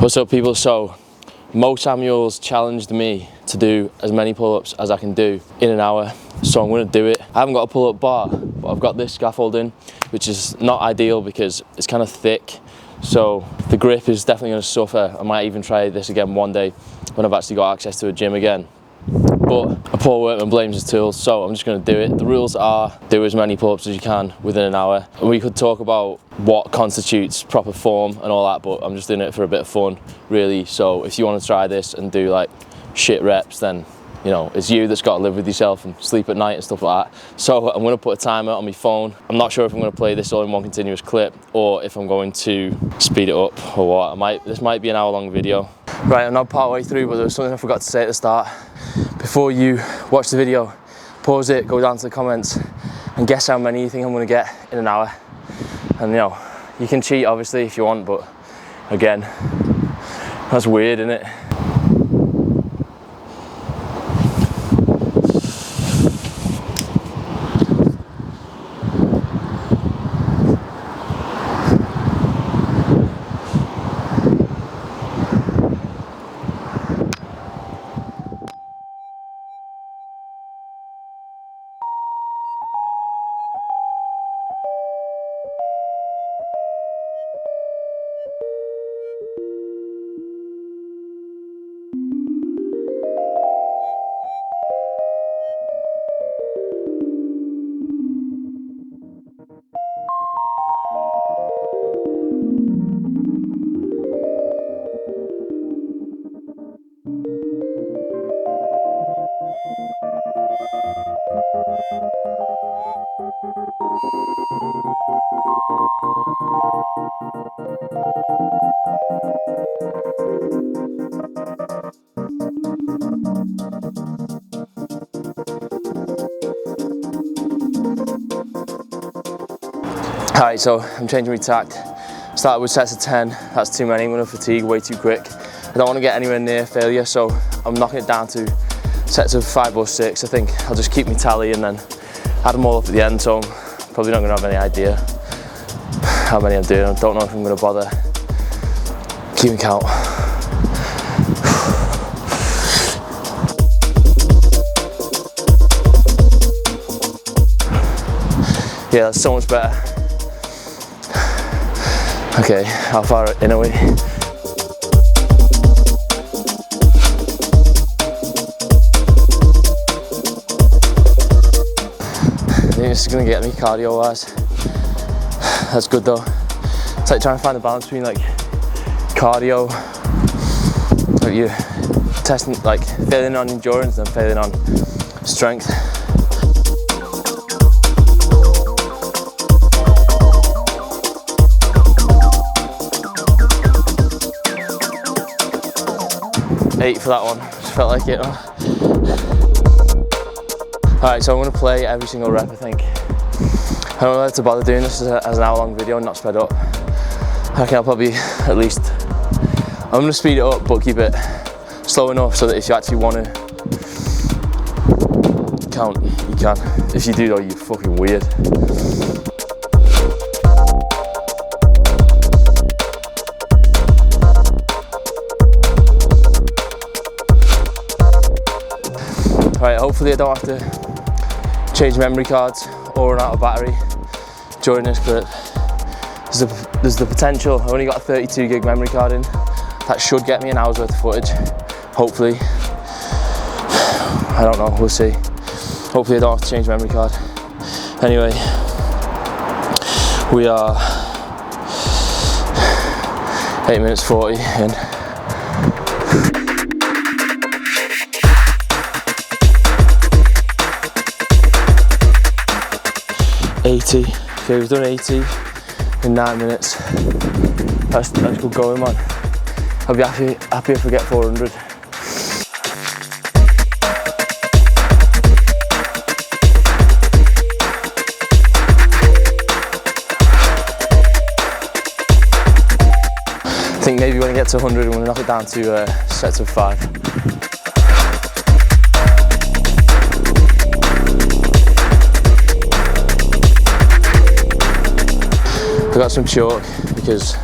What's up, people? So Mo Samuels challenged me to do as many pull-ups as I can do in an hour, so I'm going to do it. I haven't got a pull-up bar, but I've got this scaffolding, which is not ideal because it's kind of thick, so the grip is definitely going to suffer. I might even try this again one day when I've actually got access to a gym again. But a poor workman blames his tools, so I'm just going to do it. The rules are do as many pull-ups as you can within an hour. And we could talk about what constitutes proper form and all that, but I'm just doing it for a bit of fun, really. So if you want to try this and do like shit reps, then you know, it's you that's got to live with yourself and sleep at night and stuff like that. So I'm going to put a timer on my phone. I'm not sure if I'm going to play this all in one continuous clip or if I'm going to speed it up or what. This might be an hour-long video. Right, I'm now part way through, but there was something I forgot to say at the start. Before you watch the video, pause it, go down to the comments and guess how many you think I'm going to get in an hour. And you know, you can cheat obviously if you want, but again, that's weird, isn't it? Alright, so I'm changing my tack. Started with sets of 10, that's too many, I'm going to fatigue way too quick. I don't want to get anywhere near failure, so I'm knocking it down to sets of 5 or 6. I think I'll just keep my tally and then add them all up at the end, so I'm probably not going to have any idea how many I'm doing. I don't know if I'm going to bother keeping count. Yeah, that's so much better. Okay, how far in are we? I think this is going to get me cardio wise. That's good though. It's like trying to find the balance between like cardio, like you testing, like failing on endurance and failing on strength. Eight for that one, just felt like it. Alright, so I'm going to play every single rep, I think. I don't know how to bother doing this as an hour-long video and not sped up. I reckon I'll probably at least, I'm going to speed it up but keep it slow enough so that if you actually want to count, you can. If you do though, you're fucking weird. Right, hopefully I don't have to change memory cards or run out of battery during this, but there's the potential. I've only got a 32 gig memory card in. That should get me an hour's worth of footage, hopefully. I don't know, we'll see. Hopefully I don't have to change memory card. Anyway, we are 8 minutes 40 in. Okay, we've done 80 in 9 minutes. That's good going, man. I'll be happy if we get 400. I think maybe when I get to 100, I'm going to knock it down to sets of 5. I got some chalk because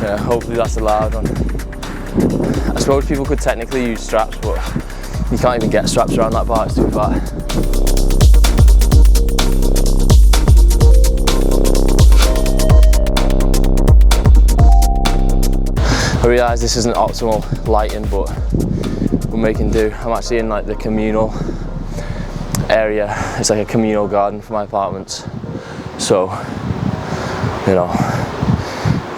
Yeah, hopefully that's allowed. I suppose people could technically use straps, but you can't even get straps around that bar, it's too far. I realise this isn't optimal lighting, but we're making do. I'm actually in like the communal area. It's like a communal garden for my apartments. So, you know,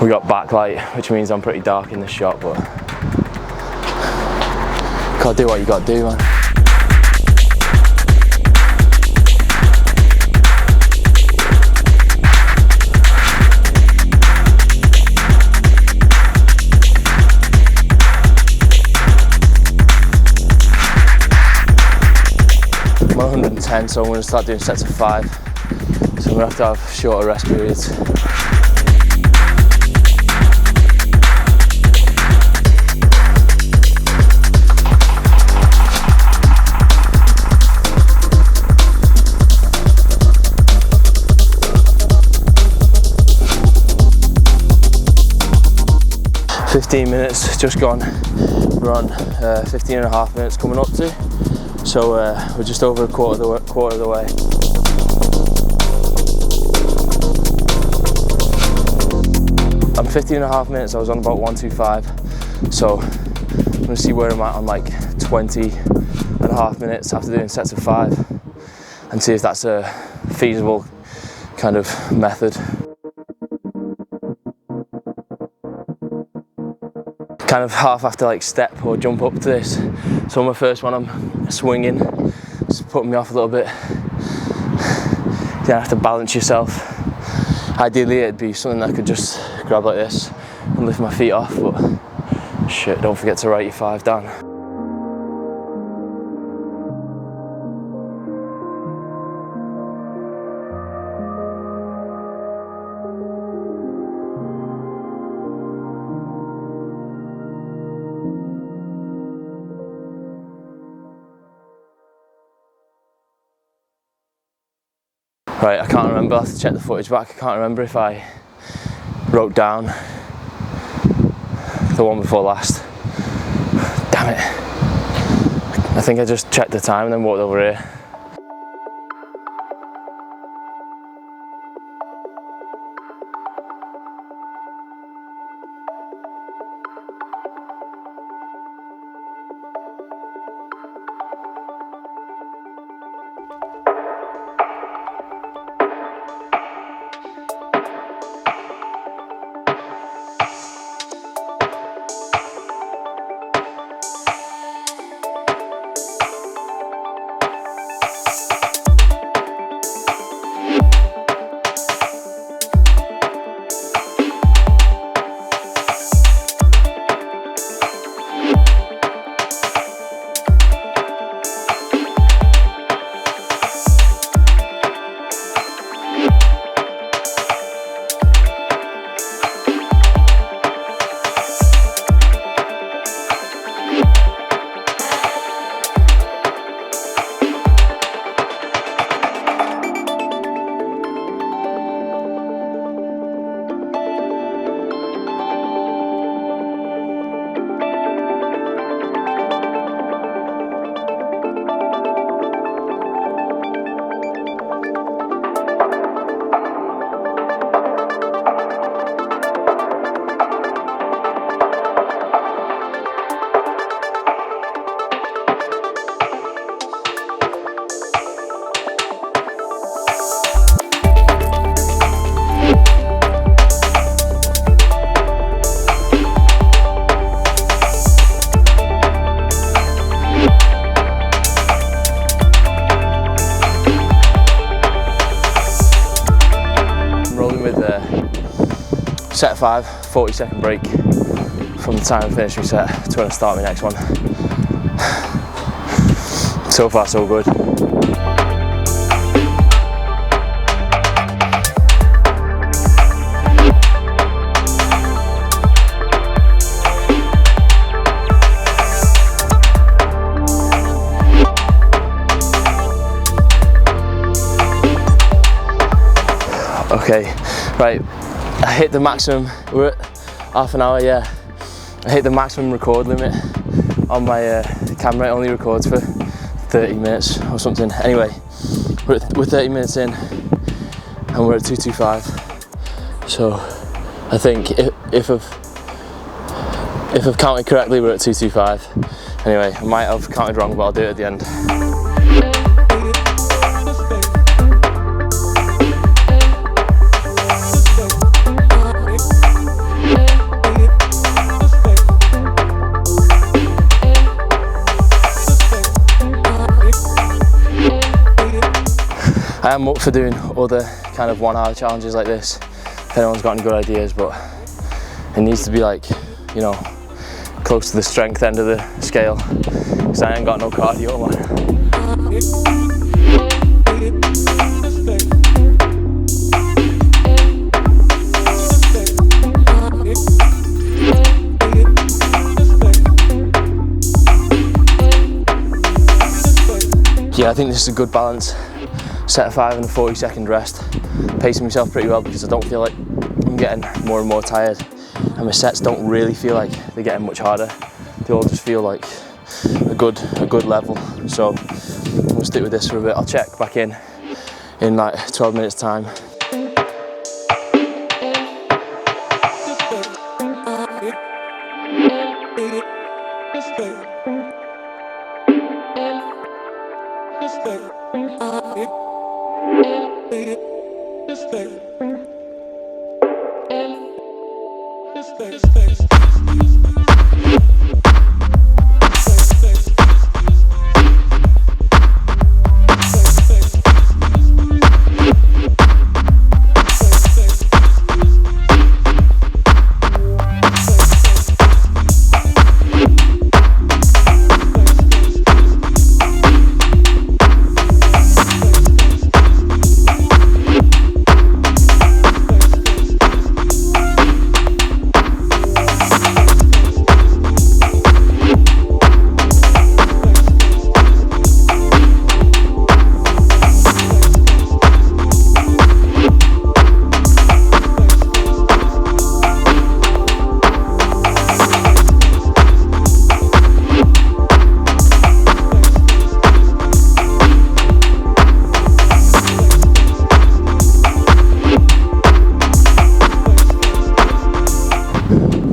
we got backlight, which means I'm pretty dark in this shot, but gotta do what you gotta do, man. I'm on 110, so I'm going to start doing sets of 5. So I'm going to have shorter rest periods. "15 minutes just gone." We're on 15 and a half minutes coming up to. So we're just over a quarter of the way. I'm 15 and a half minutes, I was on about 125. So I'm gonna see where I'm at on like 20 and a half minutes after doing sets of 5 and see if that's a feasible kind of method. Kind of half have to like step or jump up to this. So on my first one I'm swinging, it's putting me off a little bit. You have to balance yourself. Ideally it'd be something that I could just grab like this and lift my feet off, but shit, don't forget to write your 5 down. Right, I can't remember, I'll have to check the footage back. I can't remember if I wrote down the one before last. Damn it. I think I just checked the time and then walked over here. Set 5, 40-second break from the time I finish my set to when I start my next one. So far so good. Okay, right, I hit the maximum. We're at Half an hour, yeah. I hit the maximum record limit on my camera. It only records for 30 minutes or something. Anyway, we're 30 minutes in and we're at 225. So I think if I've counted correctly, we're at 225. Anyway, I might have counted wrong, but I'll do it at the end. I am up for doing other kind of 1 hour challenges like this, if anyone's got any good ideas, but it needs to be like, you know, close to the strength end of the scale, because I ain't got no cardio, man. Yeah, I think this is a good balance. Set of 5 and a 40-second rest. Pacing myself pretty well because I don't feel like I'm getting more and more tired, and my sets don't really feel like they're getting much harder. They all just feel like a good level. So we'll stick with this for a bit. I'll check back in like 12 minutes time.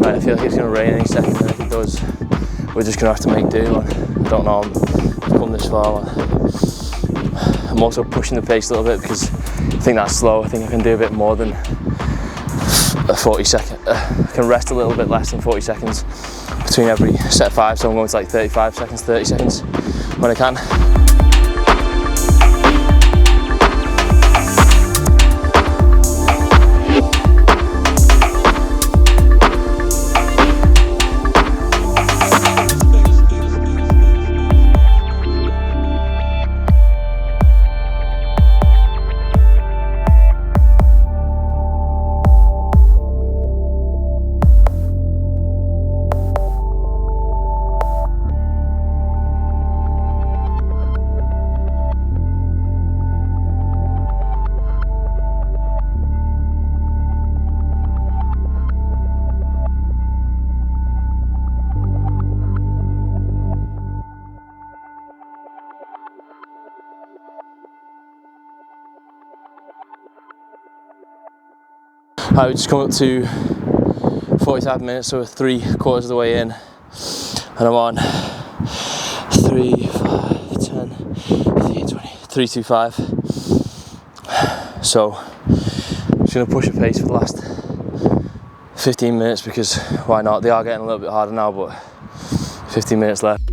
I feel like it's going to rain any second, and if it does, we're just going to have to make do. I don't know, I've come this far. I'm also pushing the pace a little bit because I think that's slow. I think I can do a bit more than a 40 second. I can rest a little bit less than 40 seconds between every set of 5, so I'm going to like 35 seconds, 30 seconds when I can. I would just come up to 45 minutes, so we're 3/4 of the way in, and I'm on 3, 5, 10, 15, 20, 325. So I'm just going to push a pace for the last 15 minutes because why not? They are getting a little bit harder now, but 15 minutes left.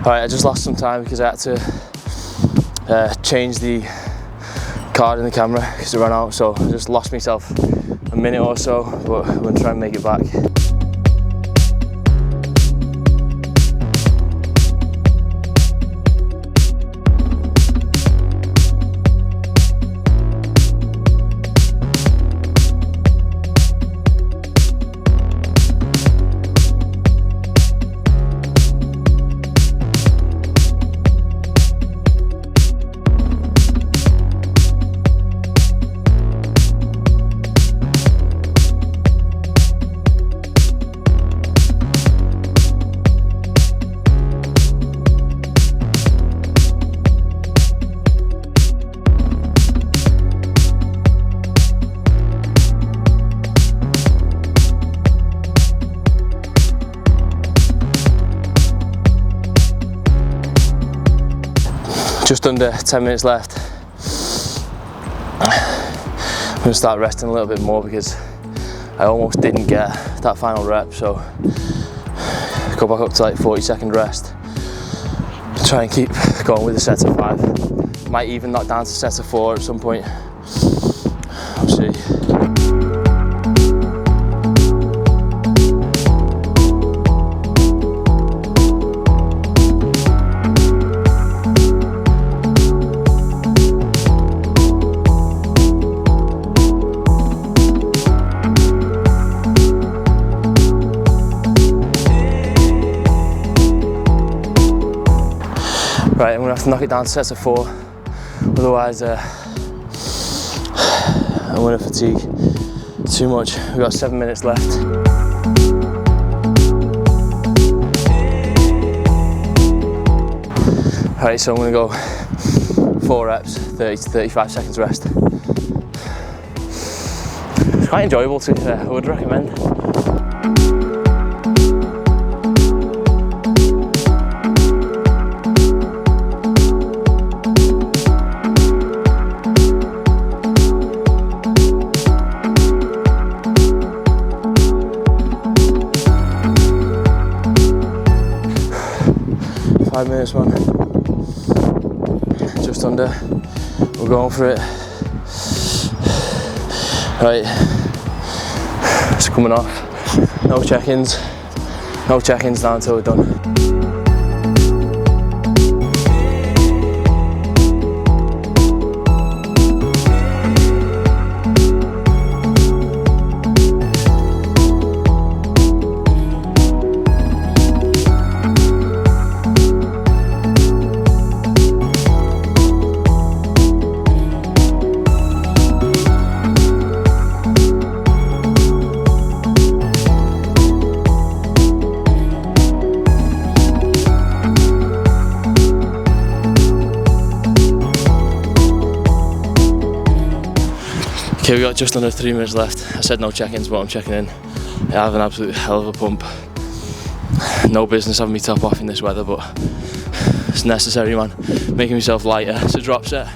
Alright, I just lost some time because I had to change the card in the camera because it ran out, so I just lost myself a minute or so, but I'm going to try and make it back. Just under 10 minutes left. I'm gonna start resting a little bit more because I almost didn't get that final rep, so go back up to like 40-second rest. Try and keep going with a set of 5. Might even knock down to set of 4 at some point. We'll see. Right, I'm gonna have to knock it down to sets of 4, otherwise I'm gonna fatigue too much. We've got 7 minutes left. Right, so I'm gonna go 4 reps, 30 to 35 seconds rest. It's quite enjoyable to be fair, I would recommend. Minutes, man. Just under. We're going for it. Right. It's coming off. No check-ins. No check-ins now until we're done. Okay, we got just under 3 minutes left. I said no check-ins, but I'm checking in. I have an absolute hell of a pump. No business having me top off in this weather, but it's necessary, man. Making myself lighter. It's a drop set.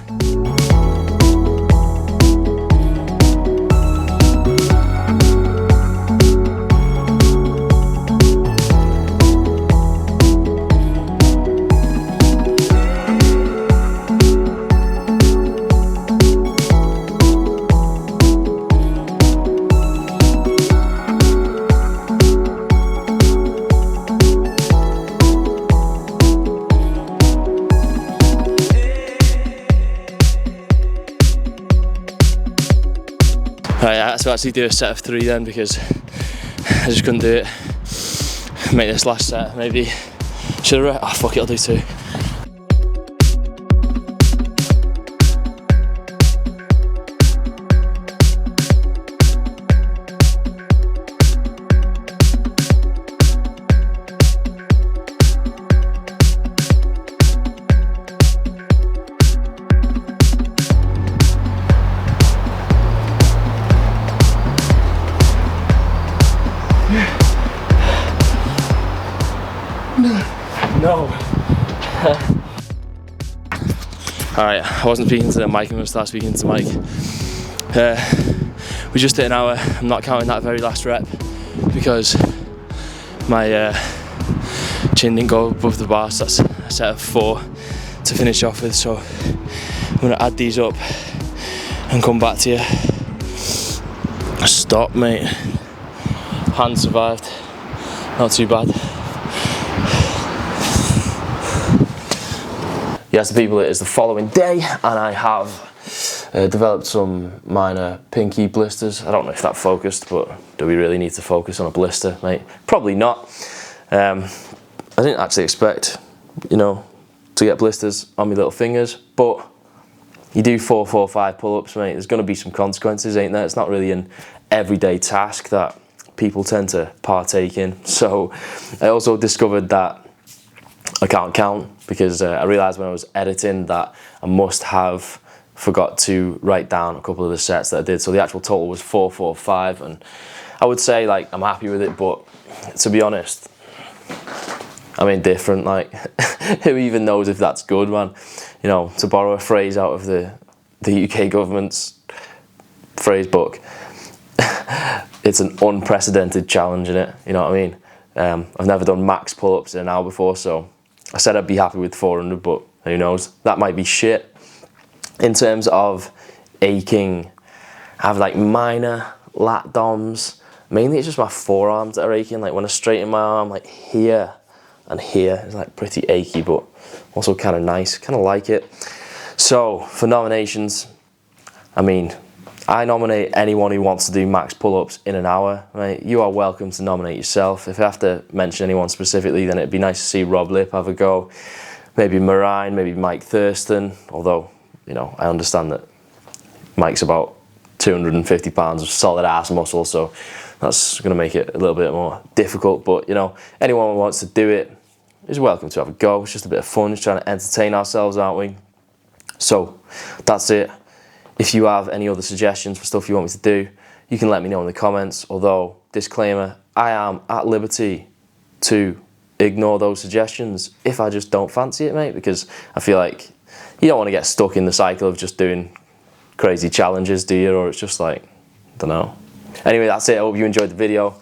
Right, I had to actually do a set of 3 then because I just couldn't do it. Make this last set, maybe. Should I? Oh, fuck it, I'll do 2. No. Alright, I wasn't speaking to the mic, I'm going to start speaking to the mic. We just hit an hour. I'm not counting that very last rep because my chin didn't go above the bar, so that's a set of 4 to finish off with. So I'm going to add these up and come back to you. Stop, mate. Hand survived. Not too bad. Yes, the people, it is the following day and I have developed some minor pinky blisters. I don't know if that focused, but do we really need to focus on a blister, mate? Probably not. I didn't actually expect, you know, to get blisters on my little fingers, but you do 4, 4, 5 pull-ups, mate. There's going to be some consequences, ain't there? It's not really an everyday task that people tend to partake in. So I also discovered that I can't count because I realised when I was editing that I must have forgot to write down a couple of the sets that I did. So the actual total was 4, 4, 5, and I would say like I'm happy with it, but to be honest, I'm indifferent, like, who even knows if that's good, man? You know, to borrow a phrase out of the UK government's phrase book, it's an unprecedented challenge, innit? You know what I mean? I've never done max pull-ups in an hour before, so I said I'd be happy with 400, but who knows? That might be shit. In terms of aching, I have like minor lat DOMs. Mainly it's just my forearms that are aching. Like when I straighten my arm, like here and here, it's like pretty achy, but also kind of nice, kind of like it. So for nominations, I mean, I nominate anyone who wants to do max pull-ups in an hour, right? You are welcome to nominate yourself. If I have to mention anyone specifically, then it'd be nice to see Rob Lip have a go. Maybe Rein, maybe Mike Thurston, although, you know, I understand that Mike's about 250 pounds of solid ass muscle, so that's gonna make it a little bit more difficult, but you know, anyone who wants to do it is welcome to have a go. It's just a bit of fun, just trying to entertain ourselves, aren't we? So, that's it. If you have any other suggestions for stuff you want me to do, you can let me know in the comments, although, disclaimer, I am at liberty to ignore those suggestions if I just don't fancy it, mate, because I feel like you don't want to get stuck in the cycle of just doing crazy challenges, do you? Or it's just like, I don't know. Anyway, that's it. I hope you enjoyed the video.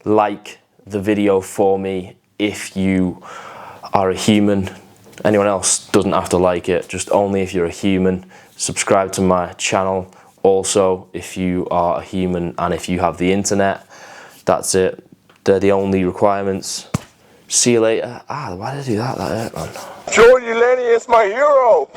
Like the video for me if you are a human. Anyone else doesn't have to like it, just only if you're a human. Subscribe to my channel also if you are a human and if you have the internet. That's it. They're the only requirements. See you later. Why did I do that? That hurt, man. Jordy Lenny is my hero.